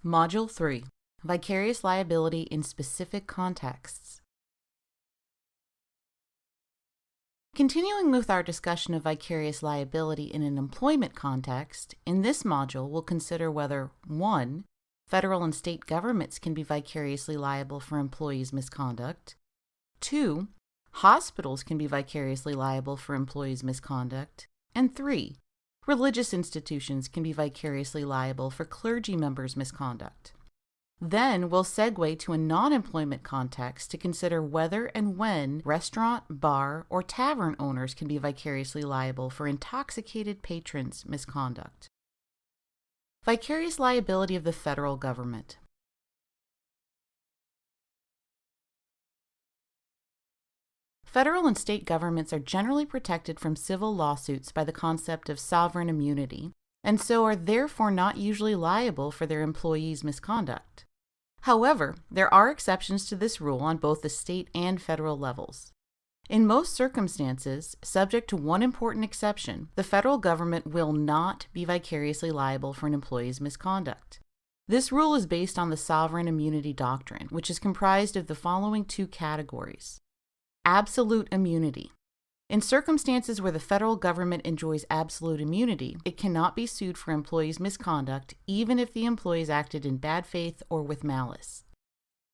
Module 3. Vicarious Liability in Specific Contexts. Continuing with our discussion of vicarious liability in an employment context, in this module we'll consider whether 1. Federal and state governments can be vicariously liable for employees' misconduct, 2. Hospitals can be vicariously liable for employees' misconduct, and 3. Religious institutions can be vicariously liable for clergy members' misconduct. Then we'll segue to a non-employment context to consider whether and when restaurant, bar, or tavern owners can be vicariously liable for intoxicated patrons' misconduct. Vicarious liability of the federal government. Federal and state governments are generally protected from civil lawsuits by the concept of sovereign immunity, and so are therefore not usually liable for their employees' misconduct. However, there are exceptions to this rule on both the state and federal levels. In most circumstances, subject to one important exception, the federal government will not be vicariously liable for an employee's misconduct. This rule is based on the sovereign immunity doctrine, which is comprised of the following two categories. Absolute immunity. In circumstances where the federal government enjoys absolute immunity, it cannot be sued for employees' misconduct, even if the employees acted in bad faith or with malice.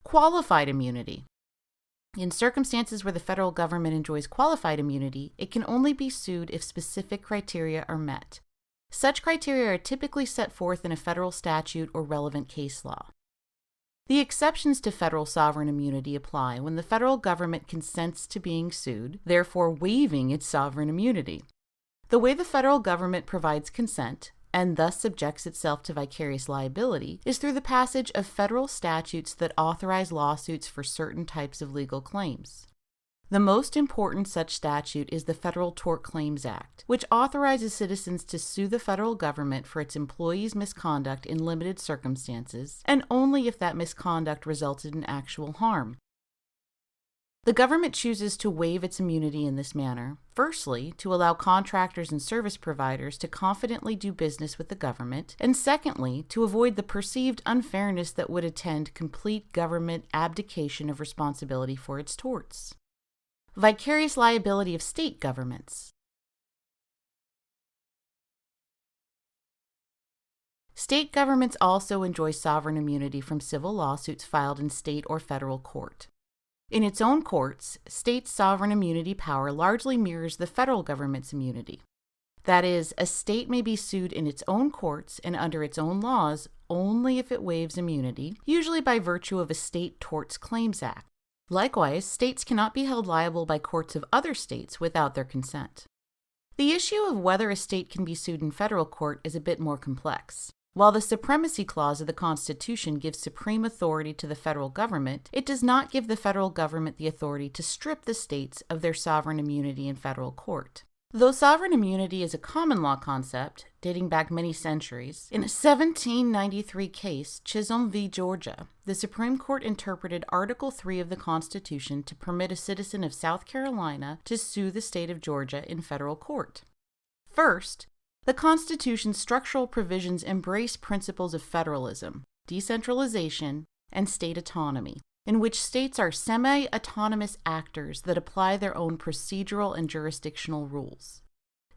Qualified immunity. In circumstances where the federal government enjoys qualified immunity, it can only be sued if specific criteria are met. Such criteria are typically set forth in a federal statute or relevant case law. The exceptions to federal sovereign immunity apply when the federal government consents to being sued, therefore waiving its sovereign immunity. The way the federal government provides consent, and thus subjects itself to vicarious liability, is through the passage of federal statutes that authorize lawsuits for certain types of legal claims. The most important such statute is the Federal Tort Claims Act, which authorizes citizens to sue the federal government for its employees' misconduct in limited circumstances, and only if that misconduct resulted in actual harm. The government chooses to waive its immunity in this manner, firstly, to allow contractors and service providers to confidently do business with the government, and secondly, to avoid the perceived unfairness that would attend complete government abdication of responsibility for its torts. Vicarious liability of state governments. State governments also enjoy sovereign immunity from civil lawsuits filed in state or federal court. In its own courts, states' sovereign immunity power largely mirrors the federal government's immunity. That is, a state may be sued in its own courts and under its own laws only if it waives immunity, usually by virtue of a State Torts Claims Act. Likewise, states cannot be held liable by courts of other states without their consent. The issue of whether a state can be sued in federal court is a bit more complex. While the Supremacy Clause of the Constitution gives supreme authority to the federal government, it does not give the federal government the authority to strip the states of their sovereign immunity in federal court. Though sovereign immunity is a common law concept, dating back many centuries, in a 1793 case, Chisholm v. Georgia, the Supreme Court interpreted Article 3 of the Constitution to permit a citizen of South Carolina to sue the state of Georgia in federal court. First, the Constitution's structural provisions embrace principles of federalism, decentralization, and state autonomy, in which states are semi-autonomous actors that apply their own procedural and jurisdictional rules.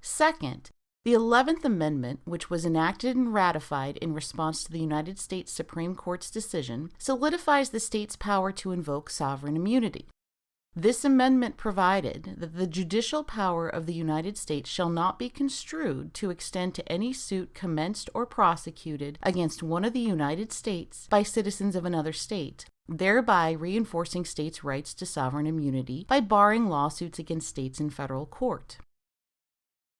Second, the 11th Amendment, which was enacted and ratified in response to the United States Supreme Court's decision, solidifies the state's power to invoke sovereign immunity. This amendment provided that the judicial power of the United States shall not be construed to extend to any suit commenced or prosecuted against one of the United States by citizens of another state, thereby reinforcing states' rights to sovereign immunity by barring lawsuits against states in federal court.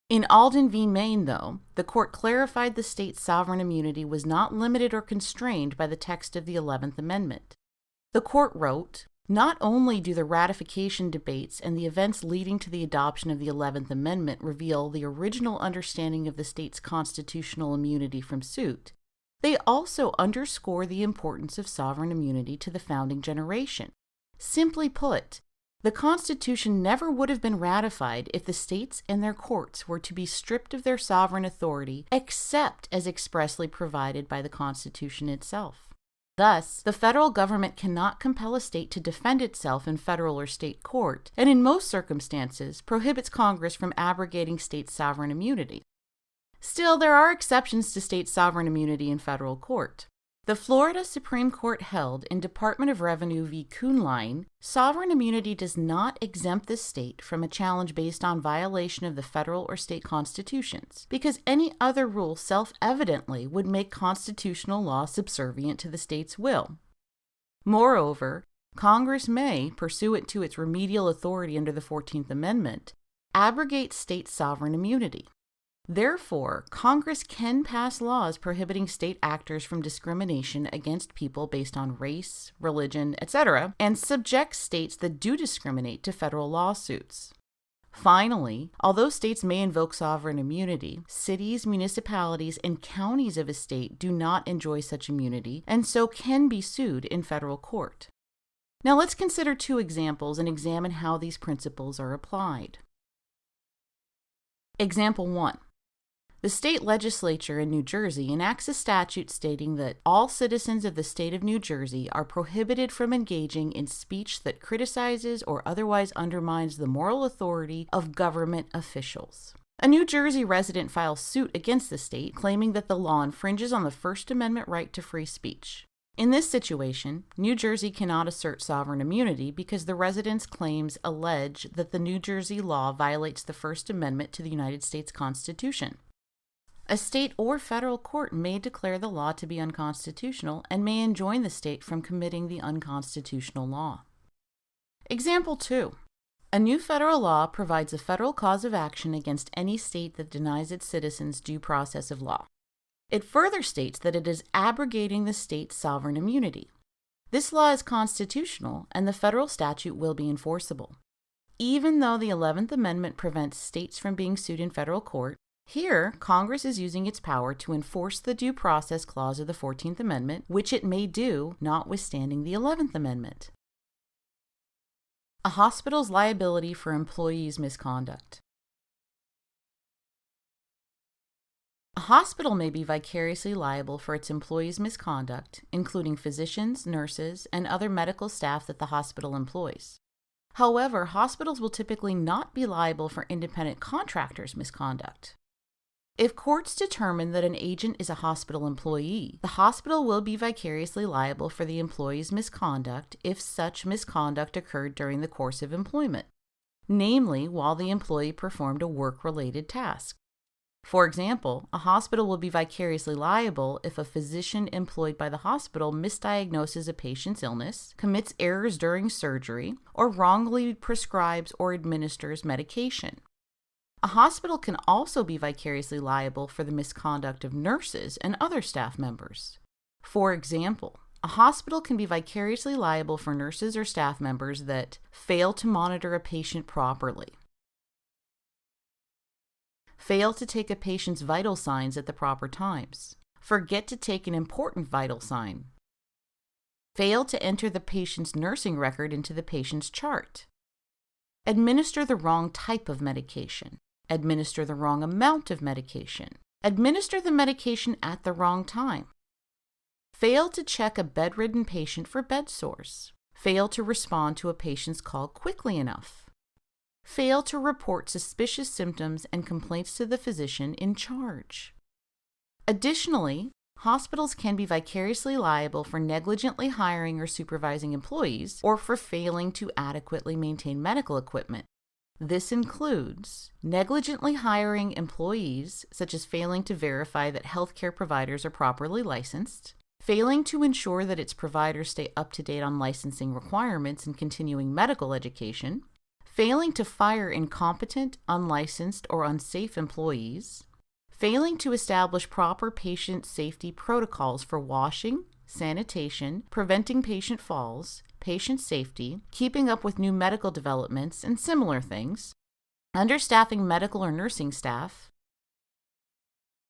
In Alden v. Maine, though, the court clarified the state's sovereign immunity was not limited or constrained by the text of the 11th Amendment. The court wrote, "Not only do the ratification debates and the events leading to the adoption of the 11th Amendment reveal the original understanding of the state's constitutional immunity from suit, they also underscore the importance of sovereign immunity to the founding generation. Simply put, The Constitution never would have been ratified if the states and their courts were to be stripped of their sovereign authority except as expressly provided by the Constitution itself. Thus, the federal government cannot compel a state to defend itself in federal or state court, and in most circumstances prohibits Congress from abrogating state sovereign immunity. Still, there are exceptions to state sovereign immunity in federal court. The Florida Supreme Court held in Department of Revenue v. Kuhnlein, sovereign immunity does not exempt the state from a challenge based on violation of the federal or state constitutions, because any other rule self-evidently would make constitutional law subservient to the state's will. Moreover, Congress may, pursuant to its remedial authority under the 14th Amendment, abrogate state sovereign immunity. Therefore, Congress can pass laws prohibiting state actors from discrimination against people based on race, religion, etc., and subject states that do discriminate to federal lawsuits. Finally, although states may invoke sovereign immunity, cities, municipalities, and counties of a state do not enjoy such immunity and so can be sued in federal court. Now let's consider two examples and examine how these principles are applied. Example 1. The state legislature in New Jersey enacts a statute stating that all citizens of the state of New Jersey are prohibited from engaging in speech that criticizes or otherwise undermines the moral authority of government officials. A New Jersey resident files suit against the state, claiming that the law infringes on the First Amendment right to free speech. In this situation, New Jersey cannot assert sovereign immunity because the resident's claims allege that the New Jersey law violates the First Amendment to the United States Constitution. A state or federal court may declare the law to be unconstitutional and may enjoin the state from committing the unconstitutional law. Example 2. A new federal law provides a federal cause of action against any state that denies its citizens due process of law. It further states that it is abrogating the state's sovereign immunity. This law is constitutional, and the federal statute will be enforceable. Even though the 11th Amendment prevents states from being sued in federal court, here, Congress is using its power to enforce the Due Process Clause of the 14th Amendment, which it may do, notwithstanding the 11th Amendment. A hospital's liability for employees' misconduct. A hospital may be vicariously liable for its employees' misconduct, including physicians, nurses, and other medical staff that the hospital employs. However, hospitals will typically not be liable for independent contractors' misconduct. If courts determine that an agent is a hospital employee, the hospital will be vicariously liable for the employee's misconduct if such misconduct occurred during the course of employment, namely while the employee performed a work-related task. For example, a hospital will be vicariously liable if a physician employed by the hospital misdiagnoses a patient's illness, commits errors during surgery, or wrongly prescribes or administers medication. A hospital can also be vicariously liable for the misconduct of nurses and other staff members. For example, a hospital can be vicariously liable for nurses or staff members that fail to monitor a patient properly, fail to take a patient's vital signs at the proper times, forget to take an important vital sign, fail to enter the patient's nursing record into the patient's chart, administer the wrong type of medication, administer the wrong amount of medication, administer the medication at the wrong time, fail to check a bedridden patient for bed sores, fail to respond to a patient's call quickly enough, fail to report suspicious symptoms and complaints to the physician in charge. Additionally, hospitals can be vicariously liable for negligently hiring or supervising employees or for failing to adequately maintain medical equipment. This includes negligently hiring employees, such as failing to verify that healthcare providers are properly licensed, failing to ensure that its providers stay up to date on licensing requirements and continuing medical education, failing to fire incompetent, unlicensed, or unsafe employees, failing to establish proper patient safety protocols for washing, sanitation, preventing patient falls, patient safety, keeping up with new medical developments, and similar things, understaffing medical or nursing staff,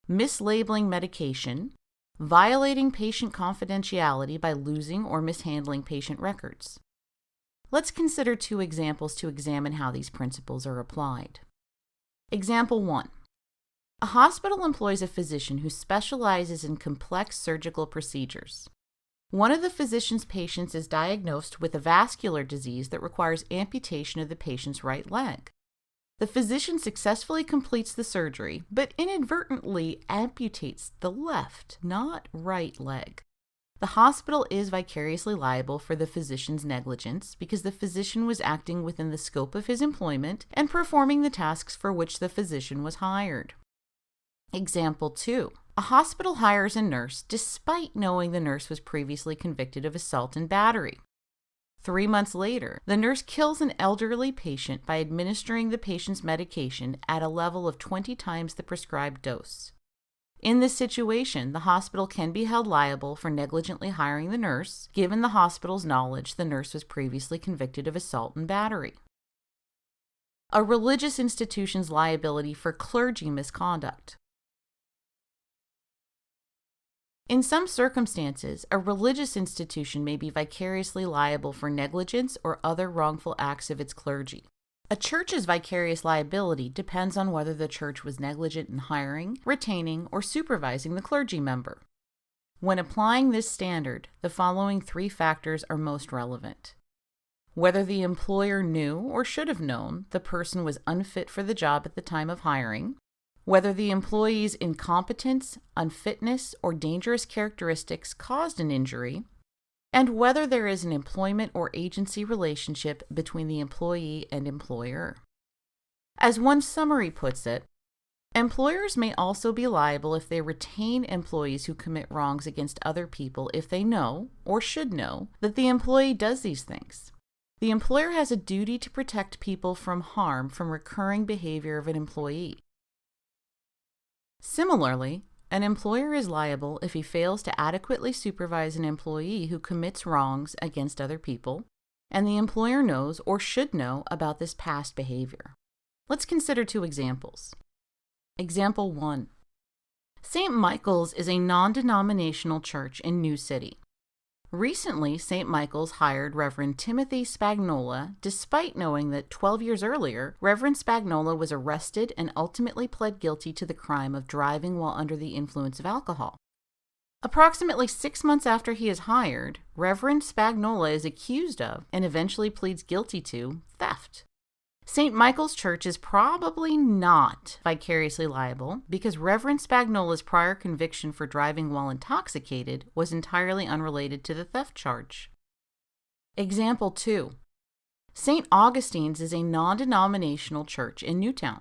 mislabeling medication, violating patient confidentiality by losing or mishandling patient records. Let's consider 2 examples to examine how these principles are applied. Example 1. A hospital employs a physician who specializes in complex surgical procedures. One of the physician's patients is diagnosed with a vascular disease that requires amputation of the patient's right leg. The physician successfully completes the surgery, but inadvertently amputates the left, not right leg. The hospital is vicariously liable for the physician's negligence because the physician was acting within the scope of his employment and performing the tasks for which the physician was hired. Example 2. A hospital hires a nurse despite knowing the nurse was previously convicted of assault and battery. 3 months later, the nurse kills an elderly patient by administering the patient's medication at a level of 20 times the prescribed dose. In this situation, the hospital can be held liable for negligently hiring the nurse, given the hospital's knowledge the nurse was previously convicted of assault and battery. A religious institution's liability for clergy misconduct. In some circumstances, a religious institution may be vicariously liable for negligence or other wrongful acts of its clergy. A church's vicarious liability depends on whether the church was negligent in hiring, retaining, or supervising the clergy member. When applying this standard, the following 3 factors are most relevant. Whether the employer knew or should have known the person was unfit for the job at the time of hiring, whether the employee's incompetence, unfitness, or dangerous characteristics caused an injury, and whether there is an employment or agency relationship between the employee and employer. As one summary puts it, employers may also be liable if they retain employees who commit wrongs against other people if they know, or should know, that the employee does these things. The employer has a duty to protect people from harm from recurring behavior of an employee. Similarly, an employer is liable if he fails to adequately supervise an employee who commits wrongs against other people, and the employer knows or should know about this past behavior. Let's consider 2 examples. Example 1. St. Michael's is a non-denominational church in New City. Recently, St. Michael's hired Reverend Timothy Spagnola, despite knowing that 12 years earlier, Reverend Spagnola was arrested and ultimately pled guilty to the crime of driving while under the influence of alcohol. Approximately 6 months after he is hired, Reverend Spagnola is accused of, and eventually pleads guilty to, theft. St. Michael's Church is probably not vicariously liable because Reverend Spagnola's prior conviction for driving while intoxicated was entirely unrelated to the theft charge. Example 2. St. Augustine's is a non-denominational church in Newtown.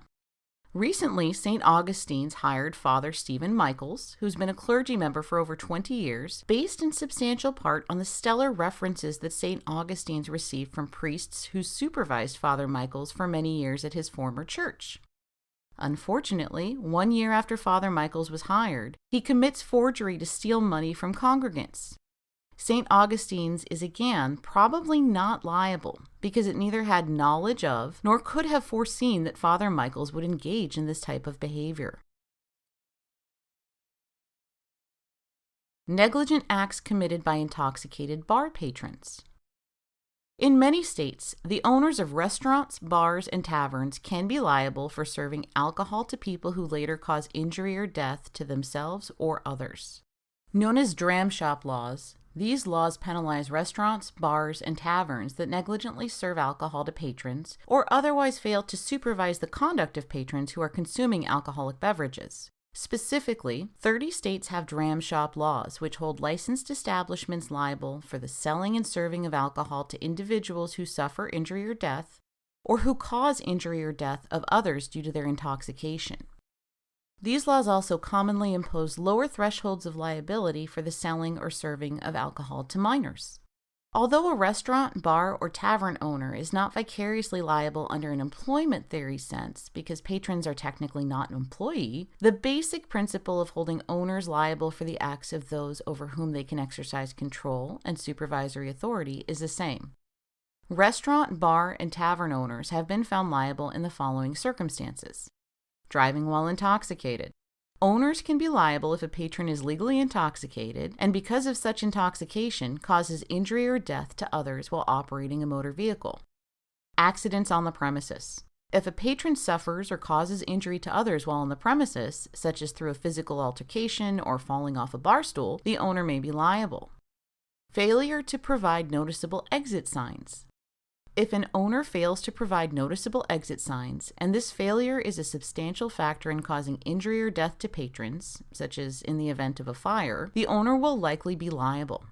Recently, St. Augustine's hired Father Stephen Michaels, who's been a clergy member for over 20 years, based in substantial part on the stellar references that St. Augustine's received from priests who supervised Father Michaels for many years at his former church. Unfortunately, 1 year after Father Michaels was hired, he commits forgery to steal money from congregants. St. Augustine's is again probably not liable because it neither had knowledge of nor could have foreseen that Father Michaels would engage in this type of behavior. Negligent acts committed by intoxicated bar patrons. In many states, the owners of restaurants, bars, and taverns can be liable for serving alcohol to people who later cause injury or death to themselves or others. Known as dram shop laws, these laws penalize restaurants, bars, and taverns that negligently serve alcohol to patrons or otherwise fail to supervise the conduct of patrons who are consuming alcoholic beverages. Specifically, 30 states have dram shop laws, which hold licensed establishments liable for the selling and serving of alcohol to individuals who suffer injury or death, or who cause injury or death of others due to their intoxication. These laws also commonly impose lower thresholds of liability for the selling or serving of alcohol to minors. Although a restaurant, bar, or tavern owner is not vicariously liable under an employment theory sense because patrons are technically not an employee, the basic principle of holding owners liable for the acts of those over whom they can exercise control and supervisory authority is the same. Restaurant, bar, and tavern owners have been found liable in the following circumstances: driving while intoxicated, Owners can be liable if a patron is legally intoxicated and because of such intoxication causes injury or death to others while operating a motor vehicle. Accidents on the premises. If a patron suffers or causes injury to others while on the premises, such as through a physical altercation or falling off a bar stool, the owner may be liable. Failure to provide noticeable exit signs. If an owner fails to provide noticeable exit signs, and this failure is a substantial factor in causing injury or death to patrons, such as in the event of a fire, the owner will likely be liable.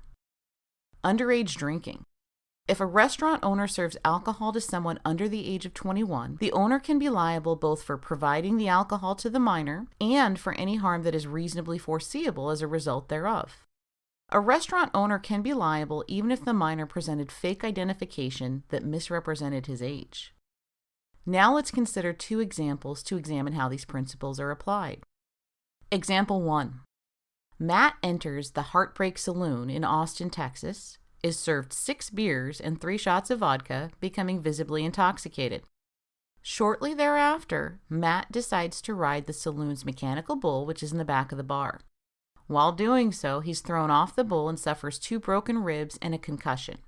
Underage drinking. If a restaurant owner serves alcohol to someone under the age of 21, the owner can be liable both for providing the alcohol to the minor and for any harm that is reasonably foreseeable as a result thereof. A restaurant owner can be liable even if the minor presented fake identification that misrepresented his age. Now let's consider 2 examples to examine how these principles are applied. Example 1. Matt enters the Heartbreak Saloon in Austin, Texas, is served 6 beers and 3 shots of vodka, becoming visibly intoxicated. Shortly thereafter, Matt decides to ride the saloon's mechanical bull, which is in the back of the bar. While doing so, he's thrown off the bull and suffers 2 broken ribs and a concussion.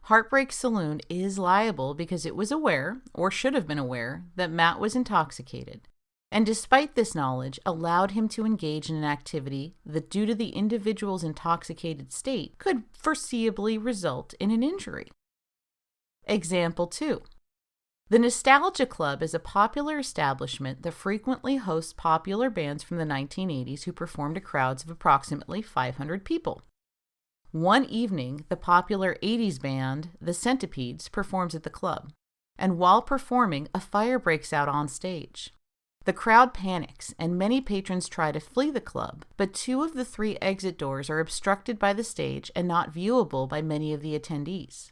Heartbreak Saloon is liable because it was aware, or should have been aware, that Matt was intoxicated, and despite this knowledge, allowed him to engage in an activity that, due to the individual's intoxicated state, could foreseeably result in an injury. Example 2. The Nostalgia Club is a popular establishment that frequently hosts popular bands from the 1980s who performed to crowds of approximately 500 people. One evening, the popular 80s band, the Centipedes, performs at the club, and while performing, a fire breaks out on stage. The crowd panics, and many patrons try to flee the club, but 2 of the 3 exit doors are obstructed by the stage and not viewable by many of the attendees.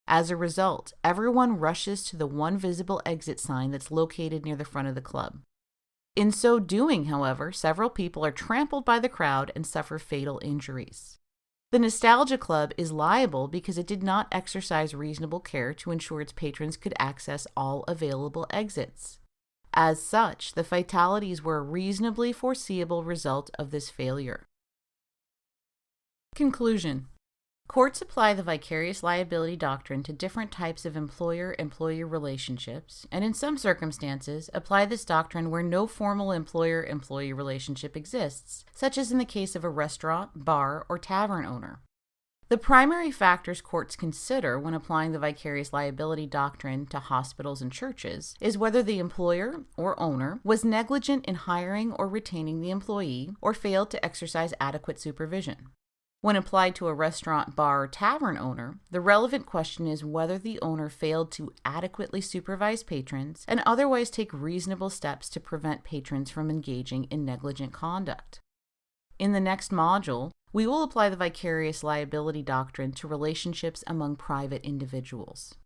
As a result, everyone rushes to the one visible exit sign that's located near the front of the club. In so doing, however, several people are trampled by the crowd and suffer fatal injuries. The Nostalgia Club is liable because it did not exercise reasonable care to ensure its patrons could access all available exits. As such, the fatalities were a reasonably foreseeable result of this failure. Conclusion. Courts apply the vicarious liability doctrine to different types of employer-employee relationships, and in some circumstances, apply this doctrine where no formal employer-employee relationship exists, such as in the case of a restaurant, bar, or tavern owner. The primary factors courts consider when applying the vicarious liability doctrine to hospitals and churches is whether the employer or owner was negligent in hiring or retaining the employee or failed to exercise adequate supervision. When applied to a restaurant, bar, or tavern owner, the relevant question is whether the owner failed to adequately supervise patrons and otherwise take reasonable steps to prevent patrons from engaging in negligent conduct. In the next module, we will apply the vicarious liability doctrine to relationships among private individuals.